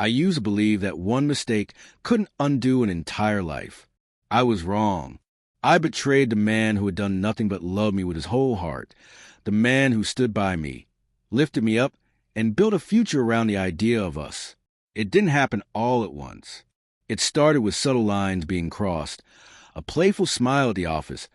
I used to believe that one mistake couldn't undo an entire life. I was wrong. I betrayed the man who had done nothing but love me with his whole heart, the man who stood by me, lifted me up, and built a future around the idea of us. It didn't happen all at once. It started with subtle lines being crossed, a playful smile at the office,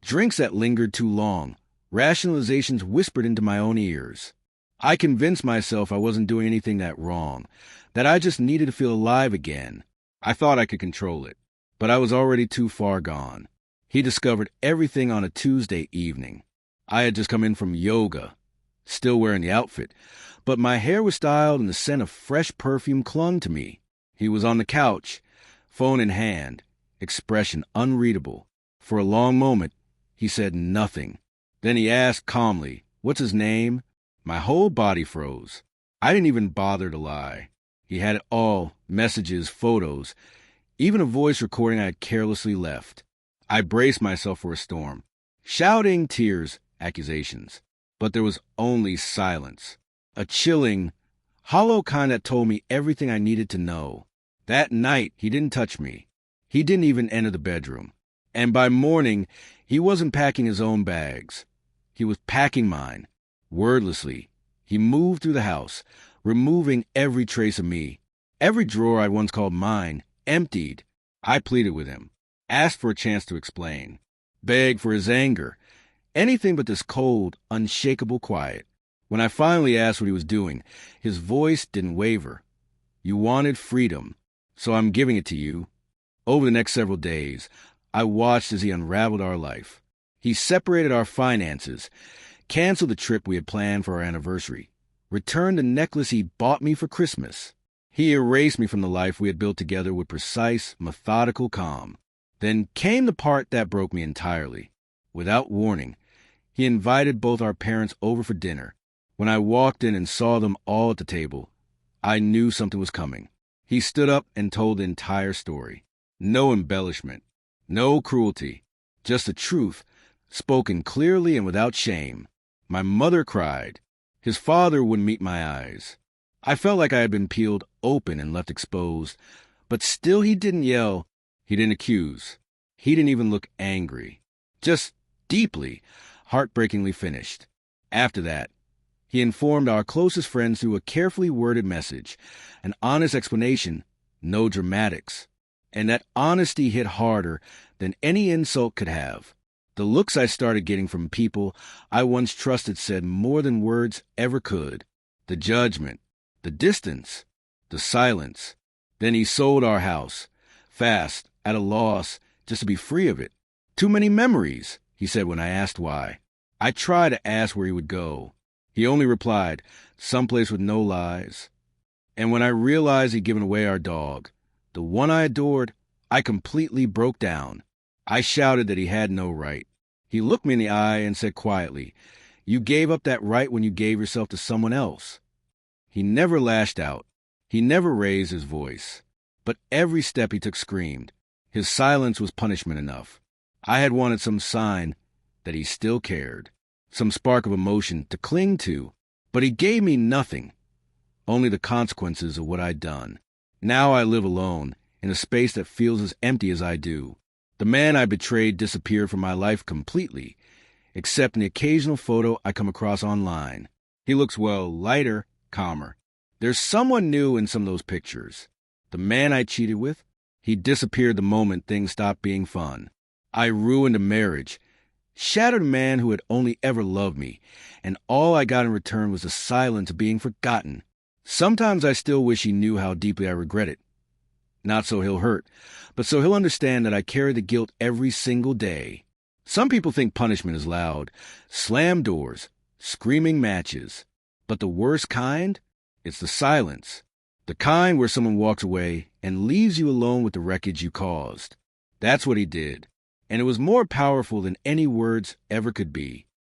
drinks that lingered too long, rationalizations whispered into my own ears. I convinced myself I wasn't doing anything that wrong, that I just needed to feel alive again. I thought I could control it, but I was already too far gone. He discovered everything on a Tuesday evening. I had just come in from yoga, still wearing the outfit, but my hair was styled and the scent of fresh perfume clung to me. He was on the couch, phone in hand, expression unreadable. For a long moment, he said nothing. Then he asked calmly, "What's his name?" My whole body froze. I didn't even bother to lie. He had it all, messages, photos, even a voice recording I had carelessly left. I braced myself for a storm. Shouting, tears, accusations. But there was only silence. A chilling, hollow kind that told me everything I needed to know. That night, he didn't touch me. He didn't even enter the bedroom. And by morning, he wasn't packing his own bags. He was packing mine. Wordlessly, he moved through the house, removing every trace of me. Every drawer I once called mine, emptied. I pleaded with him, asked for a chance to explain, begged for his anger. Anything but this cold, unshakable quiet. When I finally asked what he was doing, his voice didn't waver. "You wanted freedom, so I'm giving it to you." Over the next several days, I watched as he unraveled our life. He separated our finances, canceled the trip we had planned for our anniversary, returned the necklace he bought me for Christmas. He erased me from the life we had built together with precise, methodical calm. Then came the part that broke me entirely. Without warning, he invited both our parents over for dinner. When I walked in and saw them all at the table, I knew something was coming. He stood up and told the entire story. No embellishment, no cruelty, just the truth, spoken clearly and without shame. My mother cried. His father wouldn't meet my eyes. I felt like I had been peeled open and left exposed, but still he didn't yell. He didn't accuse. He didn't even look angry. Just deeply, heartbreakingly finished. After that, he informed our closest friends through a carefully worded message, an honest explanation, no dramatics. And that honesty hit harder than any insult could have. The looks I started getting from people I once trusted said more than words ever could. The judgment, the distance, the silence. Then he sold our house, fast, at a loss, just to be free of it. "Too many memories," he said when I asked why. I tried to ask where he would go. He only replied, "Someplace with no lies." And when I realized he'd given away our dog, the one I adored, I completely broke down. I shouted that he had no right. He looked me in the eye and said quietly, "You gave up that right when you gave yourself to someone else." He never lashed out. He never raised his voice. But every step he took screamed. His silence was punishment enough. I had wanted some sign that he still cared, some spark of emotion to cling to, but he gave me nothing, only the consequences of what I'd done. Now I live alone, in a space that feels as empty as I do. The man I betrayed disappeared from my life completely, except in the occasional photo I come across online. He looks, well, lighter, calmer. There's someone new in some of those pictures. The man I cheated with, he disappeared the moment things stopped being fun. I ruined a marriage, shattered a man who had only ever loved me, and all I got in return was the silence of being forgotten. Sometimes I still wish he knew how deeply I regret it. Not so he'll hurt, but so he'll understand that I carry the guilt every single day. Some people think punishment is loud, slam doors, screaming matches. But the worst kind? It's the silence. The kind where someone walks away and leaves you alone with the wreckage you caused. That's what he did, and it was more powerful than any words ever could be.